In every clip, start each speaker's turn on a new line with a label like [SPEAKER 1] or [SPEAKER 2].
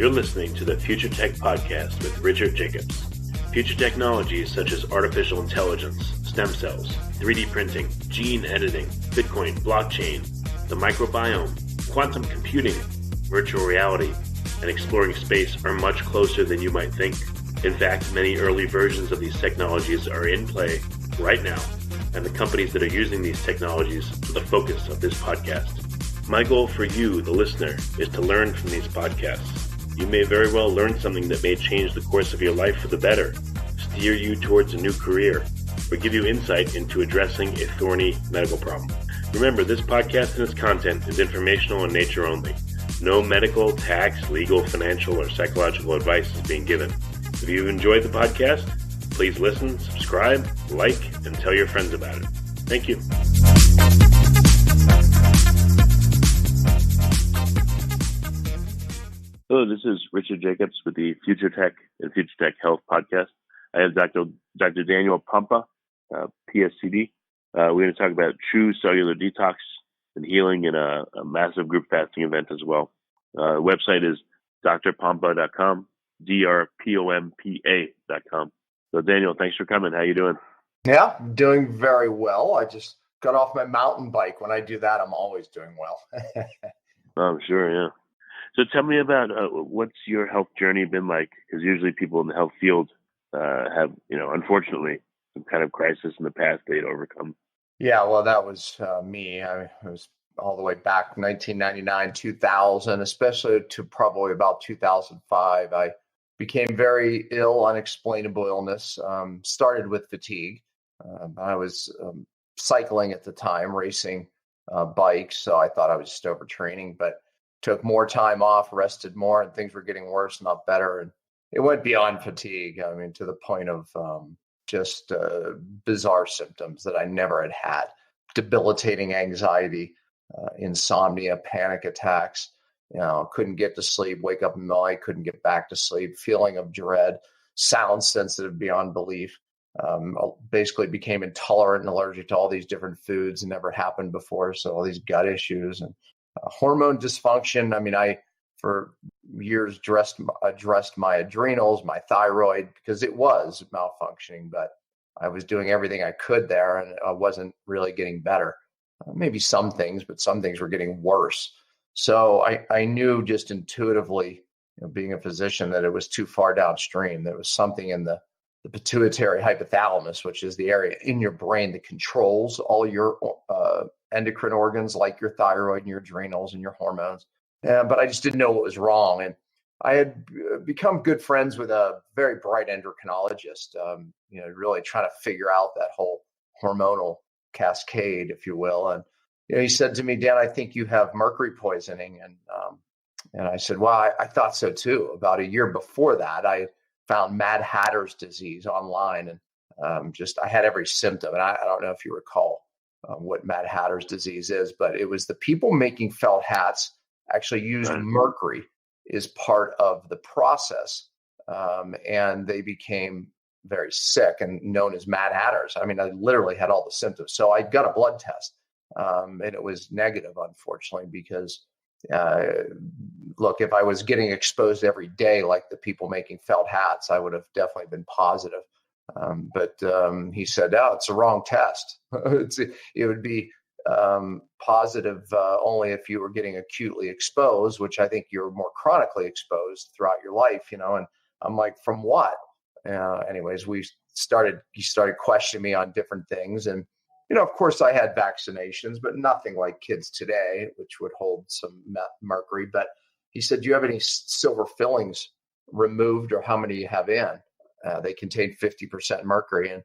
[SPEAKER 1] You're listening to the Future Tech Podcast with Richard Jacobs. Future technologies such as artificial intelligence, stem cells, 3D printing, gene editing, Bitcoin, blockchain, the microbiome, quantum computing, virtual reality, and exploring space are much closer than you might think. In fact, many early versions of these technologies are in play right now, and the companies that are using these technologies are the focus of this podcast. My goal for you, the listener, is to learn from these podcasts. You may very well learn something that may change the course of your life for the better, steer you towards a new career, or give you insight into addressing a thorny medical problem. Remember, this podcast and its content is informational in nature only. No medical, tax, legal, financial, or psychological advice is being given. If you've enjoyed the podcast, please listen, subscribe, like, and tell your friends about it. Thank you. Hello, this is Richard Jacobs with the Future Tech and Future Tech Health podcast. I have Dr. Daniel Pompa, PSCD. We're going to talk about true cellular detox and healing in a massive group fasting event as well. The website is drpompa.com, drpompa.com. So Daniel, thanks for coming. How you doing?
[SPEAKER 2] Yeah, doing very well. I just got off my mountain bike. When I do that, I'm always doing well.
[SPEAKER 1] I'm sure, yeah. So tell me about what's your health journey been like? Because usually people in the health field have, unfortunately, some kind of crisis in the past they'd overcome.
[SPEAKER 2] Yeah, well, that was me. I was all the way back 1999, 2000, especially to probably about 2005. I became very ill, unexplainable illness. Started with fatigue. I was cycling at the time, racing bikes, so I thought I was just overtraining, but took more time off, rested more, and things were getting worse, not better. And it went beyond fatigue. I mean, to the point of just bizarre symptoms that I never had. Debilitating anxiety, insomnia, panic attacks. Couldn't get to sleep, wake up in the night, couldn't get back to sleep, feeling of dread, sound sensitive beyond belief. Basically became intolerant and allergic to all these different foods, never happened before. So all these gut issues and hormone dysfunction. I mean, I for years addressed my adrenals, my thyroid, because it was malfunctioning, but I was doing everything I could there, and I wasn't really getting better. Maybe some things, but some things were getting worse. So I knew just intuitively, being a physician, that it was too far downstream. There was something in the pituitary hypothalamus, which is the area in your brain that controls all your endocrine organs, like your thyroid and your adrenals and your hormones. But I just didn't know what was wrong. And I had become good friends with a very bright endocrinologist, really trying to figure out that whole hormonal cascade, if you will. And he said to me, Dan, I think you have mercury poisoning. And I said, well, I thought so too. About a year before that, I found Mad Hatter's disease online, and I had every symptom. And I don't know if you recall what Mad Hatter's disease is, but it was the people making felt hats actually used mercury as part of the process. And they became very sick and known as Mad Hatters. I mean, I literally had all the symptoms. So I got a blood test, and it was negative, unfortunately, because look, if I was getting exposed every day like the people making felt hats, I would have definitely been positive. But he said, "Oh, it's the wrong test. It would be positive only if you were getting acutely exposed, which I think you're more chronically exposed throughout your life, And I'm like, from what? Anyways, he started questioning me on different things. And, of course I had vaccinations, but nothing like kids today, which would hold some mercury. But he said, do you have any silver fillings removed, or how many you have in? They contain 50% mercury. And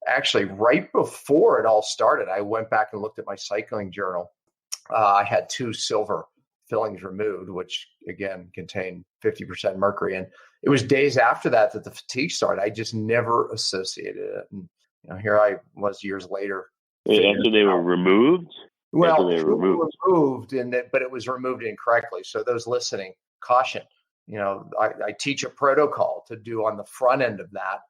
[SPEAKER 2] actually, right before it all started, I went back and looked at my cycling journal. I had 2 silver fillings removed, which again contain 50% mercury. And it was days after that the fatigue started. I just never associated it. And here I was years later.
[SPEAKER 1] After they were removed?
[SPEAKER 2] Well, they were removed, but it was removed incorrectly. So those listening, caution. I teach a protocol to do on the front end of that,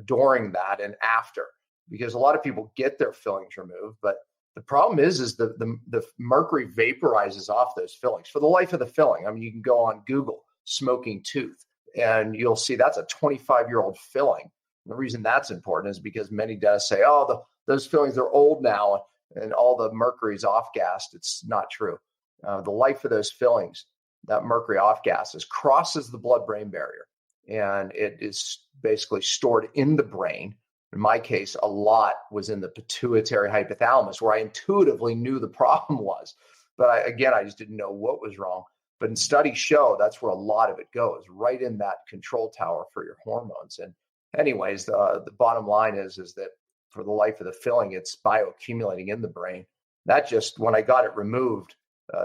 [SPEAKER 2] during that and after, because a lot of people get their fillings removed, but the problem is the mercury vaporizes off those fillings for the life of the filling. I mean, you can go on Google, smoking tooth. And you'll see that's a 25-year-old filling. And the reason that's important is because many dentists say, oh, those fillings are old now and all the mercury is off-gassed. It's not true. The life of those fillings, that mercury off-gases, crosses the blood-brain barrier. And it is basically stored in the brain. In my case, a lot was in the pituitary hypothalamus, where I intuitively knew the problem was. But I just didn't know what was wrong. But in studies show that's where a lot of it goes, right in that control tower for your hormones. And anyways, the bottom line is that for the life of the filling, it's bioaccumulating in the brain. That just, when I got it removed,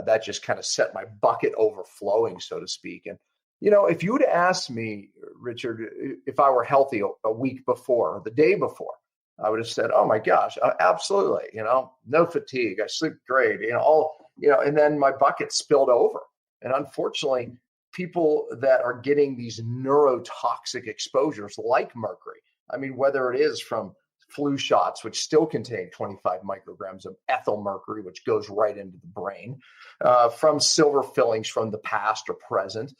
[SPEAKER 2] that just kind of set my bucket overflowing, so to speak. And, if you would have asked me, Richard, if I were healthy a week before, or the day before, I would have said, oh my gosh, absolutely. No fatigue. I sleep great, and then my bucket spilled over. And unfortunately, people that are getting these neurotoxic exposures like mercury, whether it is from flu shots, which still contain 25 micrograms of ethyl mercury, which goes right into the brain, from silver fillings from the past or present.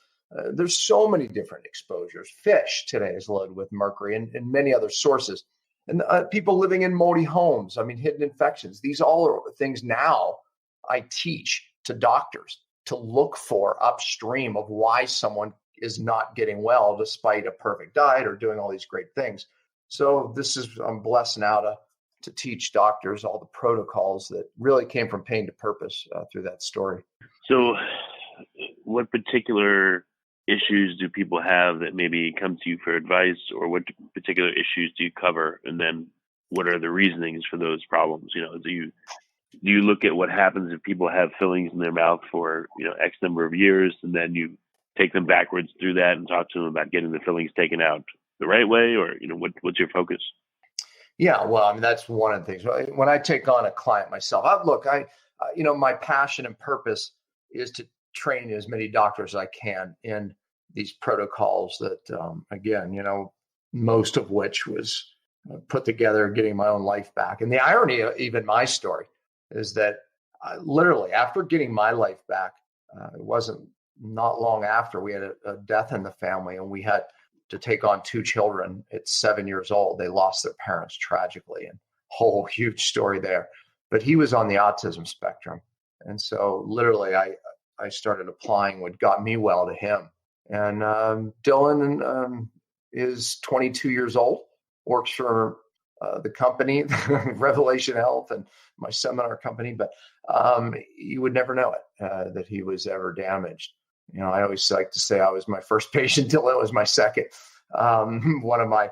[SPEAKER 2] There's so many different exposures. Fish today is loaded with mercury and many other sources. And people living in moldy homes, hidden infections. These all are things now I teach to doctors to look for upstream of why someone is not getting well despite a perfect diet or doing all these great things. So I'm blessed now to teach doctors all the protocols that really came from pain to purpose through that story.
[SPEAKER 1] So what particular issues do people have that maybe come to you for advice, or what particular issues do you cover? And then what are the reasonings for those problems? Do you look at what happens if people have fillings in their mouth for, X number of years, and then you take them backwards through that and talk to them about getting the fillings taken out the right way, or, what's your focus?
[SPEAKER 2] Yeah, well, that's one of the things. When I take on a client myself, my passion and purpose is to train as many doctors as I can in these protocols that, again, most of which was put together getting my own life back. And the irony of even my story is that literally after getting my life back, it wasn't not long after we had a death in the family, and we had to take on 2 children at 7 years old. They lost their parents tragically, and whole huge story there. But he was on the autism spectrum. And so literally I started applying what got me well to him. And Dylan is 22 years old, works for the company, Revelation Health, and my seminar company. But you would never know it, that he was ever damaged. I always like to say I was my first patient, Dylan was my second. One of my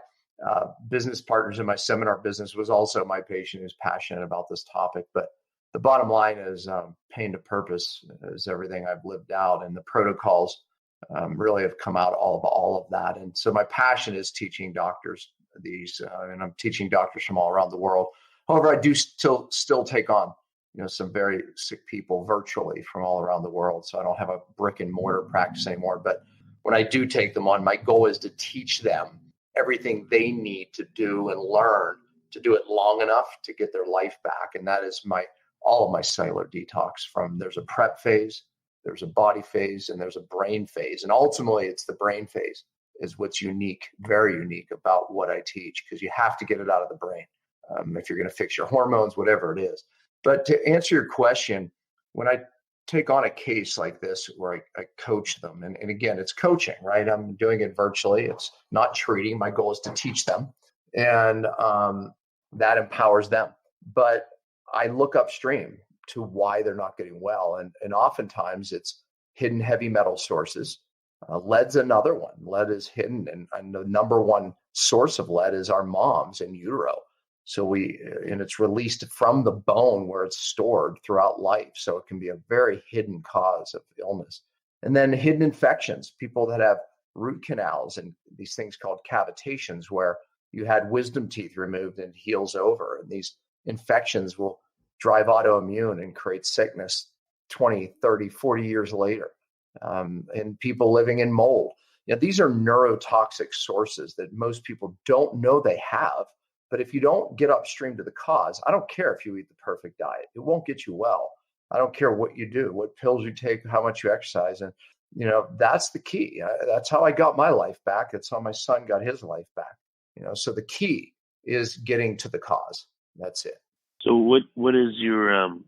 [SPEAKER 2] business partners in my seminar business was also my patient, who's passionate about this topic. But the bottom line is pain to purpose is everything I've lived out, and the protocols really have come out all of that. And so my passion is teaching doctors these, and I'm teaching doctors from all around the world. However, I do still take on some very sick people virtually from all around the world. So I don't have a brick and mortar practice anymore. But when I do take them on, my goal is to teach them everything they need to do and learn to do it long enough to get their life back. And that is all of my cellular detox. There's a prep phase, there's a body phase, and there's a brain phase. And ultimately it's the brain phase is what's unique, very unique about what I teach, because you have to get it out of the brain. If you're going to fix your hormones, whatever it is. But to answer your question, when I take on a case like this where I coach them, and again, it's coaching, right? I'm doing it virtually. It's not treating. My goal is to teach them, and that empowers them. But I look upstream to why they're not getting well. And oftentimes it's hidden heavy metal sources. Lead's another one. Lead is hidden. And the number one source of lead is our moms in utero. So it's released from the bone where it's stored throughout life. So it can be a very hidden cause of illness. And then hidden infections, people that have root canals and these things called cavitations, where you had wisdom teeth removed and it heals over. And these infections will drive autoimmune and create sickness 20, 30, 40 years later. And people living in mold. These are neurotoxic sources that most people don't know they have. But if you don't get upstream to the cause, I don't care if you eat the perfect diet. It won't get you well. I don't care what you do, what pills you take, how much you exercise. And That's the key. That's how I got my life back. That's how my son got his life back. So the key is getting to the cause. That's it.
[SPEAKER 1] So what is your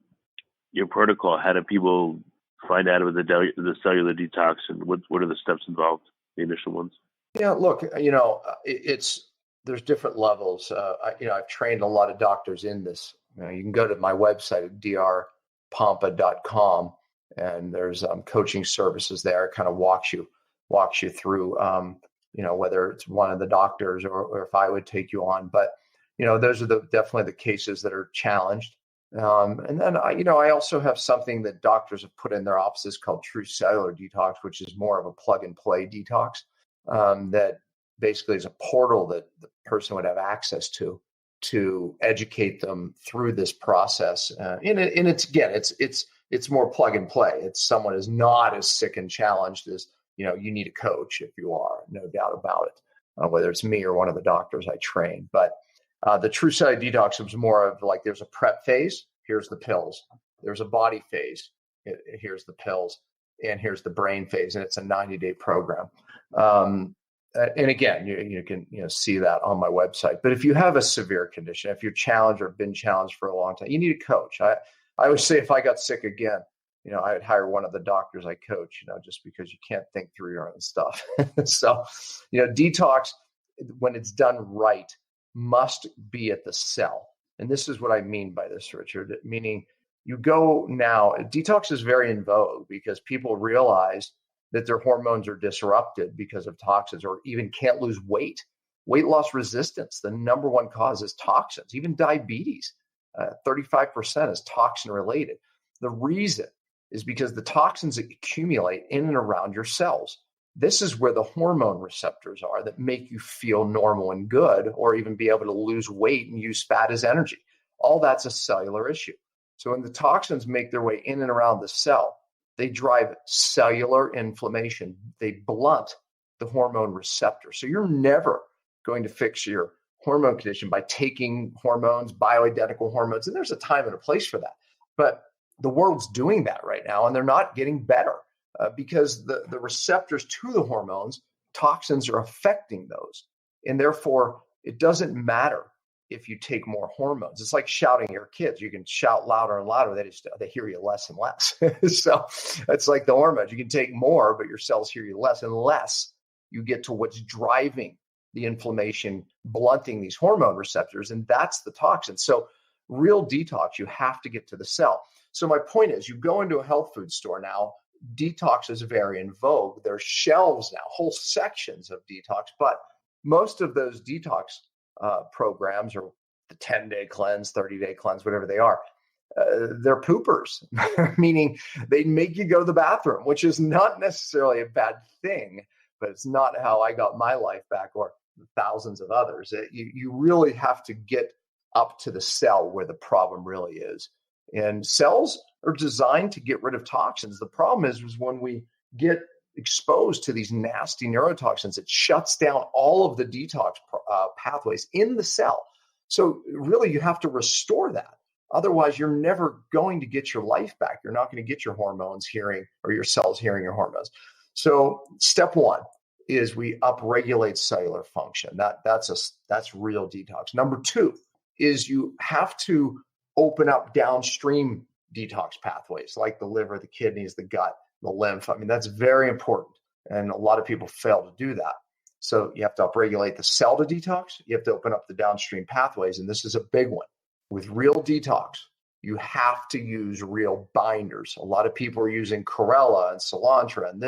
[SPEAKER 1] protocol? How do people find out about the cellular detox, and what are the steps involved, the initial ones?
[SPEAKER 2] Yeah, look, there's different levels. I've trained a lot of doctors in this. You can go to my website at drpompa.com, and there's coaching services there. It kind of walks you through, whether it's one of the doctors or if I would take you on. But those are definitely the cases that are challenged. And then I also have something that doctors have put in their offices called True Cellular Detox, which is more of a plug and play detox. That basically is a portal that the person would have access to educate them through this process. And it's more plug and play. Someone is not as sick and challenged as, you need a coach if you are, no doubt about it, whether it's me or one of the doctors I train. But the True Cellular Detox was more of like, there's a prep phase, here's the pills. There's a body phase, here's the pills. And here's the brain phase, and it's a 90-day program. And again, you can see that on my website. But if you have a severe condition, if you're challenged or been challenged for a long time, you need a coach. I always say if I got sick again, I would hire one of the doctors I coach, just because you can't think through your own stuff. So, detox, when it's done right, must be at the cell. And this is what I mean by this, Richard, meaning you go now, detox is very in vogue because people realize that their hormones are disrupted because of toxins, or even can't lose weight. Weight loss resistance, the number one cause is toxins. Even diabetes, 35% is toxin related. The reason is because the toxins accumulate in and around your cells. This is where the hormone receptors are that make you feel normal and good, or even be able to lose weight and use fat as energy. All that's a cellular issue. So when the toxins make their way in and around the cell, they drive cellular inflammation. They blunt the hormone receptor. So you're never going to fix your hormone condition by taking hormones, bioidentical hormones. And there's a time and a place for that. But the world's doing that right now, and they're not getting better because the receptors to the hormones, toxins are affecting those. And therefore, it doesn't matter if you take more hormones. It's like shouting at your kids. You can shout louder and louder. They hear you less and less. So it's like the hormones. You can take more, but your cells hear you less unless you get to what's driving the inflammation, blunting these hormone receptors. And that's the toxin. So real detox, you have to get to the cell. So my point is, you go into a health food store now, detox is very in vogue. There's shelves now, whole sections of detox, but most of those detox programs, or the 10-day cleanse, 30-day cleanse, whatever they are, they're poopers, meaning they make you go to the bathroom, which is not necessarily a bad thing, but it's not how I got my life back or thousands of others. You really have to get up to the cell where the problem really is. And cells are designed to get rid of toxins. The problem is when we get exposed to these nasty neurotoxins, it shuts down all of the detox pathways in the cell. So really, you have to restore that. Otherwise, you're never going to get your life back. You're not going to get your hormones hearing, or your cells hearing your hormones. So step one is we upregulate cellular function. That's real detox. Number two is you have to open up downstream detox pathways like the liver, the kidneys, the gut, the lymph. I mean, that's very important. And a lot of people fail to do that. So you have to upregulate the cell to detox. You have to open up the downstream pathways. And this is a big one. With real detox, you have to use real binders. A lot of people are using chlorella and cilantro, and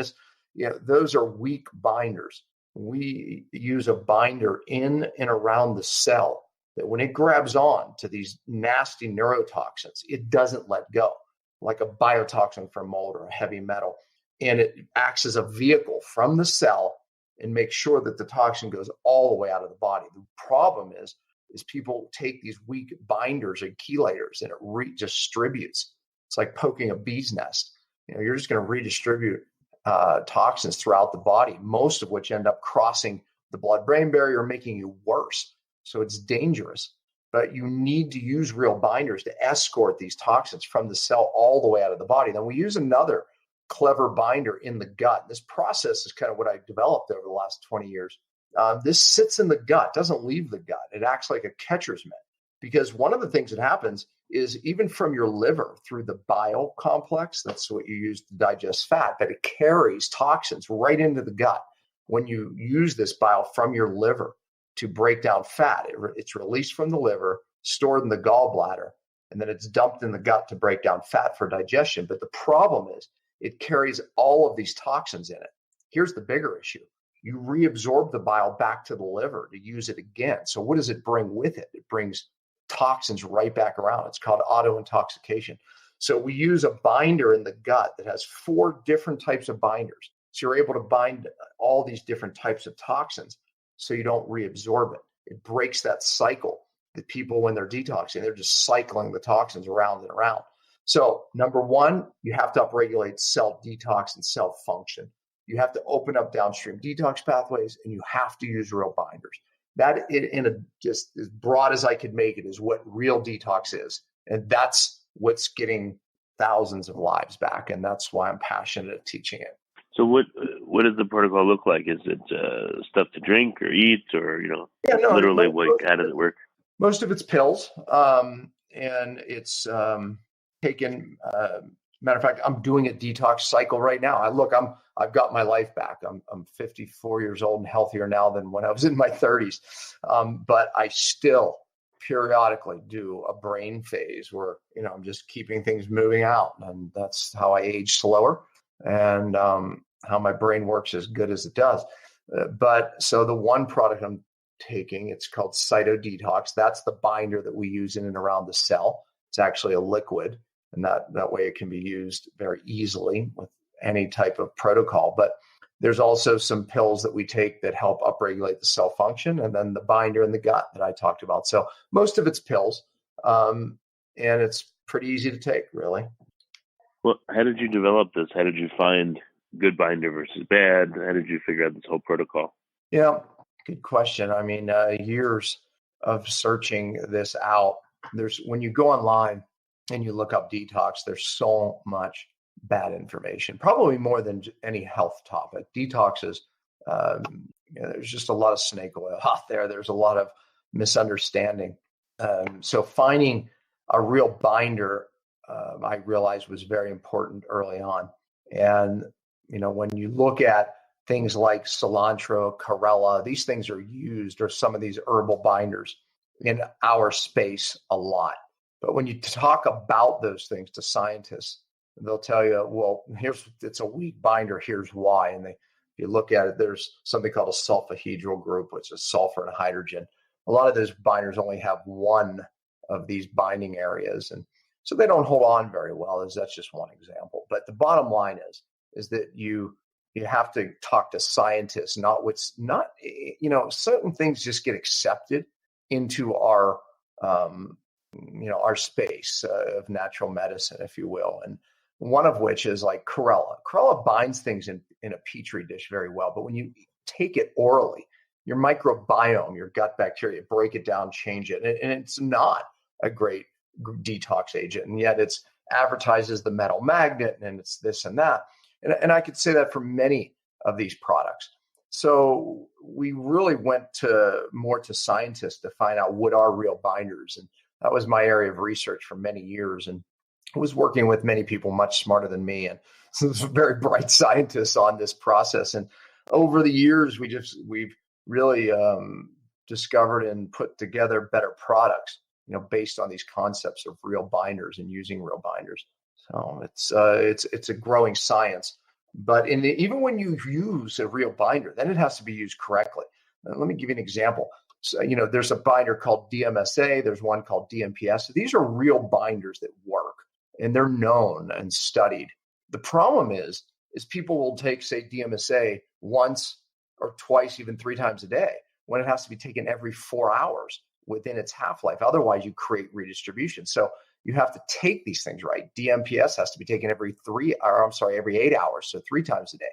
[SPEAKER 2] those are weak binders. We use a binder in and around the cell that when it grabs on to these nasty neurotoxins, it doesn't let go, like a biotoxin from mold or a heavy metal. And it acts as a vehicle from the cell and makes sure that the toxin goes all the way out of the body. The problem is people take these weak binders and chelators, and it redistributes. It's like poking a bee's nest. You're just going to redistribute toxins throughout the body, most of which end up crossing the blood-brain barrier, making you worse. So it's dangerous. But you need to use real binders to escort these toxins from the cell all the way out of the body. Then we use another clever binder in the gut. This process is kind of what I developed over the last 20 years. This sits in the gut, doesn't leave the gut. It acts like a catcher's mitt, because one of the things that happens is even from your liver through the bile complex, that's what you use to digest fat, that it carries toxins right into the gut. When you use this bile from your liver to break down fat, it's released from the liver, stored in the gallbladder, and then it's dumped in the gut to break down fat for digestion. But the problem is it carries all of these toxins in it. Here's the bigger issue. You reabsorb the bile back to the liver to use it again. So what does it bring with it? It brings toxins right back around. It's called auto-intoxication. So we use a binder in the gut that has 4 different types of binders. So you're able to bind all these different types of toxins so you don't reabsorb it. It breaks that cycle that people, when they're detoxing, they're just cycling the toxins around and around. So number one, you have to upregulate cell detox and cell function. You have to open up downstream detox pathways, and you have to use real binders. That, just as broad as I could make it, is what real detox is. And that's what's getting thousands of lives back. And that's why I'm passionate at teaching it.
[SPEAKER 1] So what does the protocol look like? Is it stuff to drink or eat, or, literally how does it work?
[SPEAKER 2] Most of it's pills. And it's taken, matter of fact, I'm doing a detox cycle right now. I've got my life back. I'm 54 years old and healthier now than when I was in my 30s. But I still periodically do a brain phase where, I'm just keeping things moving out. And that's how I age slower, and how my brain works as good as it does. But so the one product I'm taking, it's called Cyto Detox. That's the binder that we use in and around the cell. It's actually a liquid, and that way it can be used very easily with any type of protocol. But there's also some pills that we take that help upregulate the cell function, and then the binder in the gut that I talked about. So most of it's pills, and it's pretty easy to take, really.
[SPEAKER 1] Well, how did you develop this? How did you find good binder versus bad? How did you figure out this whole protocol?
[SPEAKER 2] Yeah, good question. I mean, years of searching this out. When you go online and you look up detox, there's so much bad information, probably more than any health topic. Detox is, there's just a lot of snake oil out there. There's a lot of misunderstanding. So finding a real binder, I realized, was very important early on. And, when you look at things like cilantro, chlorella, these things are used, or some of these herbal binders, in our space a lot. But when you talk about those things to scientists, they'll tell you, well, it's a weak binder, here's why. And if you look at it, there's something called a sulfahedral group, which is sulfur and hydrogen. A lot of those binders only have one of these binding areas. And so they don't hold on very well. That's just one example. But the bottom line is that you have to talk to scientists, certain things just get accepted into our space of natural medicine, if you will. And one of which is like chlorella. Chlorella binds things in a petri dish very well, but when you take it orally, your microbiome, your gut bacteria, break it down, change it. And it's not a great detox agent. And yet it's advertised as the metal magnet, and it's this and that. And I could say that for many of these products. So we really went more to scientists to find out what are real binders. And that was my area of research for many years. And I was working with many people much smarter than me, and some very bright scientists on this process. And over the years, we've really discovered and put together better products, based on these concepts of real binders and using real binders. So it's a growing science. But even when you use a real binder, then it has to be used correctly. Let me give you an example. So, there's a binder called DMSA. There's one called DMPS. So these are real binders that work, and they're known and studied. The problem is people will take, say, DMSA once or twice, even 3 times a day, when it has to be taken every 4 hours within its half-life. Otherwise, you create redistribution. So you have to take these things right. DMPS has to be taken every 8 hours, so 3 times a day.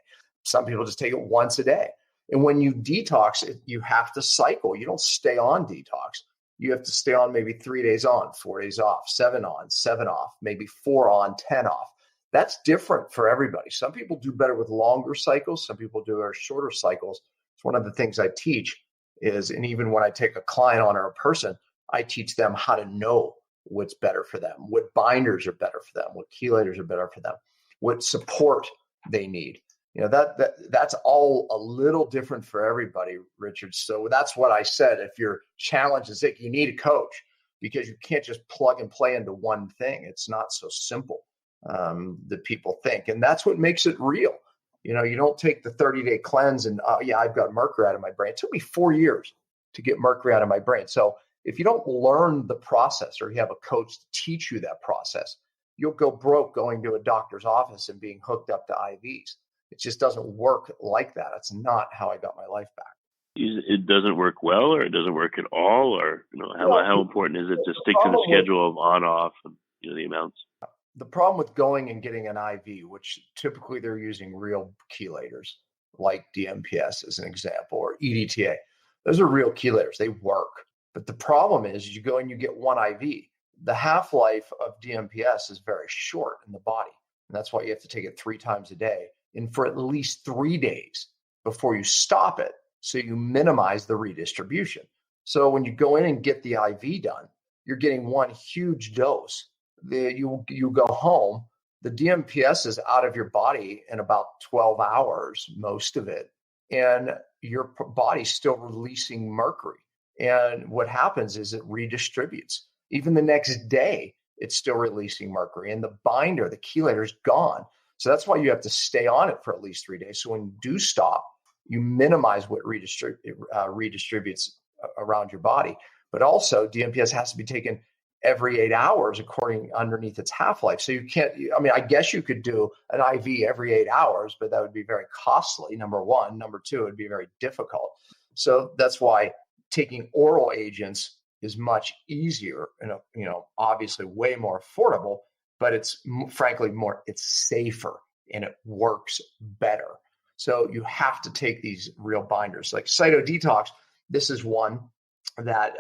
[SPEAKER 2] Some people just take it once a day. And when you detox, you have to cycle. You don't stay on detox. You have to stay on maybe 3 days on, 4 days off, 7 on, 7 off, maybe 4 on, 10 off. That's different for everybody. Some people do better with longer cycles. Some people do shorter cycles. It's one of the things I teach is, and even when I take a client on or a person, I teach them how to know what's better for them, what binders are better for them, what chelators are better for them, what support they need. That's all a little different for everybody, Richard. So that's what I said. If your challenge is you need a coach, because you can't just plug and play into one thing. It's not so simple that people think. And that's what makes it real. You don't take the 30-day cleanse and, I've got mercury out of my brain. It took me 4 years to get mercury out of my brain. So if you don't learn the process, or you have a coach to teach you that process, you'll go broke going to a doctor's office and being hooked up to IVs. It just doesn't work like that. That's not how I got my life back.
[SPEAKER 1] It doesn't work well, or it doesn't work at all, or how important is it to stick to the schedule of on-off and the amounts?
[SPEAKER 2] The problem with going and getting an IV, which typically they're using real chelators like DMPS as an example, or EDTA. Those are real chelators. They work. But the problem is you go and you get one IV. The half-life of DMPS is very short in the body. And that's why you have to take it 3 times a day and for at least 3 days before you stop it. So you minimize the redistribution. So when you go in and get the IV done, you're getting one huge dose. You go home, the DMPS is out of your body in about 12 hours, most of it, and your body's still releasing mercury. And what happens is it redistributes. Even the next day, it's still releasing mercury, and the binder, the chelator, is gone. So that's why you have to stay on it for at least 3 days. So when you do stop, you minimize what redistributes around your body. But also, DMPS has to be taken every 8 hours underneath its half-life. So you can't, I guess you could do an IV every 8 hours, but that would be very costly, number one. Number two, it would be very difficult. So that's why taking oral agents is much easier and, obviously way more affordable, but it's frankly it's safer and it works better. So you have to take these real binders like Cyto Detox. This is one that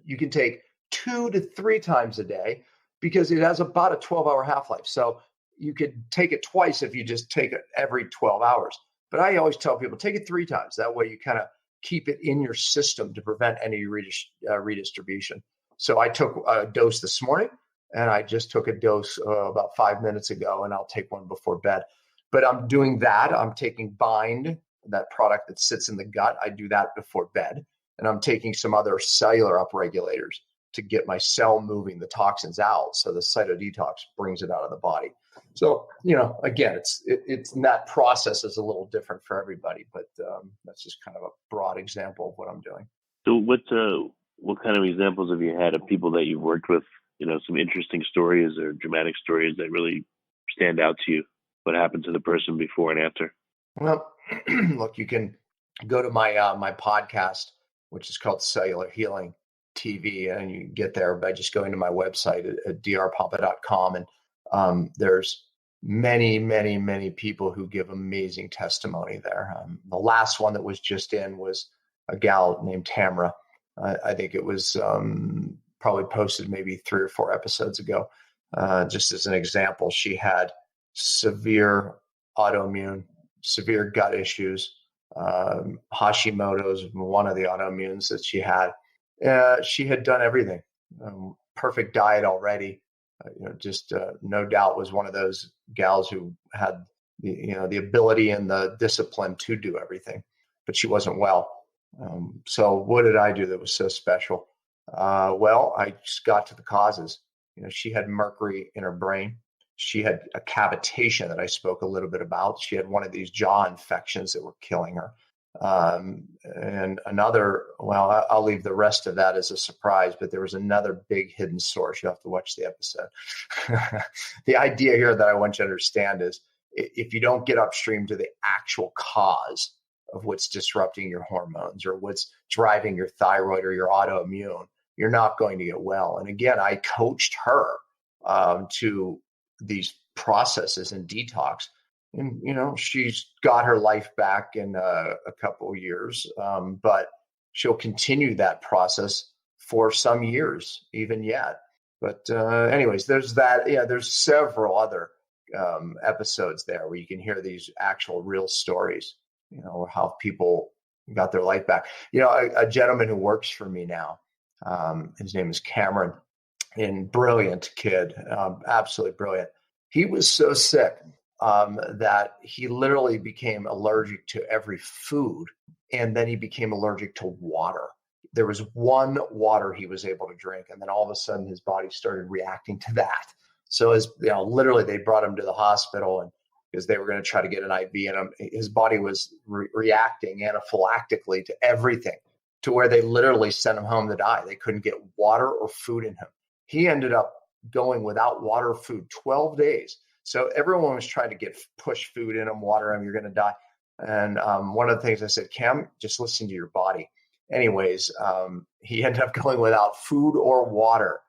[SPEAKER 2] you can take 2 to 3 times a day because it has about a 12-hour half-life. So you could take it twice if you just take it every 12 hours. But I always tell people, take it 3 times. That way you kind of keep it in your system to prevent any redistribution. So I took a dose this morning, and I just took a dose about 5 minutes ago, and I'll take one before bed. But I'm doing that. I'm taking Bind, that product that sits in the gut. I do that before bed. And I'm taking some other cellular upregulators to get my cell moving the toxins out. So the Cyto Detox brings it out of the body. So, again, it's that process is a little different for everybody, but that's just kind of a broad example of what I'm doing.
[SPEAKER 1] So what kind of examples have you had of people that you've worked with, some interesting stories or dramatic stories that really stand out to you? What happened to the person before and after?
[SPEAKER 2] Well, look, you can go to my my podcast, which is called Cellular Healing TV, and you get there by just going to my website at drpompa.com. And there's many, many, many people who give amazing testimony there. The last one that was just in was a gal named Tamra. I think it was probably posted maybe 3 or 4 episodes ago. Just as an example, she had severe autoimmune, severe gut issues. Hashimoto's one of the autoimmunes that she had. She had done everything, perfect diet already. No doubt was one of those gals who had the ability and the discipline to do everything, but she wasn't well. So what did I do that was so special? Well, I just got to the causes. She had mercury in her brain. She had a cavitation that I spoke a little bit about. She had one of these jaw infections that were killing her. And another, well, I'll leave the rest of that as a surprise, but there was another big hidden source. You have to watch the episode. The idea here that I want you to understand is if you don't get upstream to the actual cause of what's disrupting your hormones or what's driving your thyroid or your autoimmune, you're not going to get well. And again, I coached her to these processes in detox. And, she's got her life back in a couple of years, but she'll continue that process for some years, even yet. But anyways, there's that. Yeah, there's several other episodes there where you can hear these actual real stories, how people got their life back. A gentleman who works for me now, his name is Cameron, and brilliant kid, absolutely brilliant. He was so sick that he literally became allergic to every food, and then he became allergic to water. There was one water he was able to drink, and then all of a sudden his body started reacting to that. So literally they brought him to the hospital, and because they were going to try to get an IV in him, his body was reacting anaphylactically to everything, to where they literally sent him home to die. They couldn't get water or food in him. He ended up going without water or food 12 days. So everyone was trying to push food in him, water him, you're going to die. And one of the things I said, Cam, just listen to your body. Anyways, he ended up going without food or water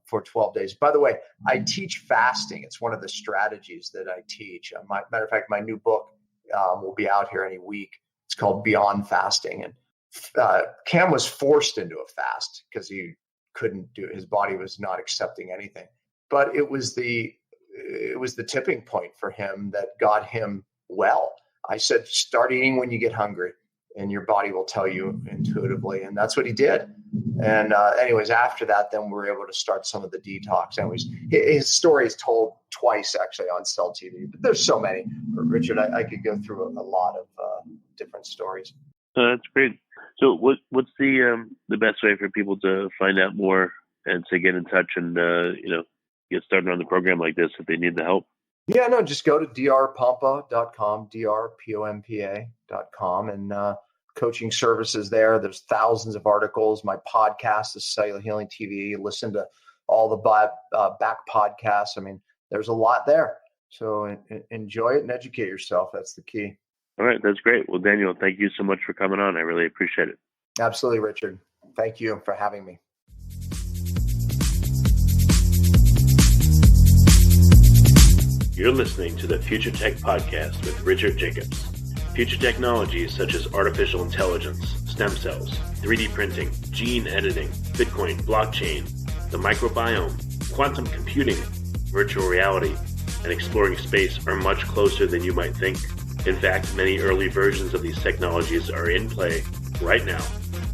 [SPEAKER 2] for 12 days. By the way, I teach fasting. It's one of the strategies that I teach. Matter of fact, my new book will be out here any week. It's called Beyond Fasting. And Cam was forced into a fast because he couldn't do it. His body was not accepting anything. But it was the tipping point for him that got him well. I said, start eating when you get hungry, and your body will tell you intuitively. And that's what he did. And anyways, after that, then we were able to start some of the detox. Anyways, his story is told twice actually on Cell TV, but there's so many. Richard, I could go through a lot of different stories.
[SPEAKER 1] That's great. So what's the best way for people to find out more and to get in touch and, get started on the program like this if they need the help?
[SPEAKER 2] Yeah, no, just go to drpompa.com, drpompa.com, and coaching services there. There's thousands of articles. My podcast is Cellular Healing TV. Listen to all the back podcasts. I mean, there's a lot there. So enjoy it and educate yourself. That's the key.
[SPEAKER 1] All right. That's great. Well, Daniel, thank you so much for coming on. I really appreciate it.
[SPEAKER 2] Absolutely, Richard. Thank you for having me.
[SPEAKER 1] You're listening to the Future Tech Podcast with Richard Jacobs. Future technologies such as artificial intelligence, stem cells, 3D printing, gene editing, Bitcoin, blockchain, the microbiome, quantum computing, virtual reality, and exploring space are much closer than you might think. In fact, many early versions of these technologies are in play right now,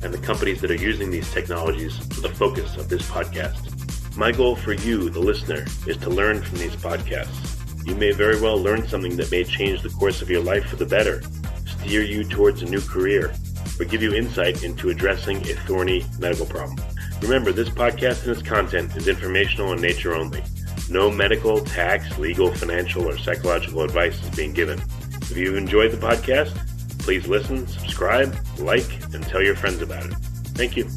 [SPEAKER 1] and the companies that are using these technologies are the focus of this podcast. My goal for you, the listener, is to learn from these podcasts. You may very well learn something that may change the course of your life for the better, steer you towards a new career, or give you insight into addressing a thorny medical problem. Remember, this podcast and its content is informational in nature only. No medical, tax, legal, financial, or psychological advice is being given. If you've enjoyed the podcast, please listen, subscribe, like, and tell your friends about it. Thank you.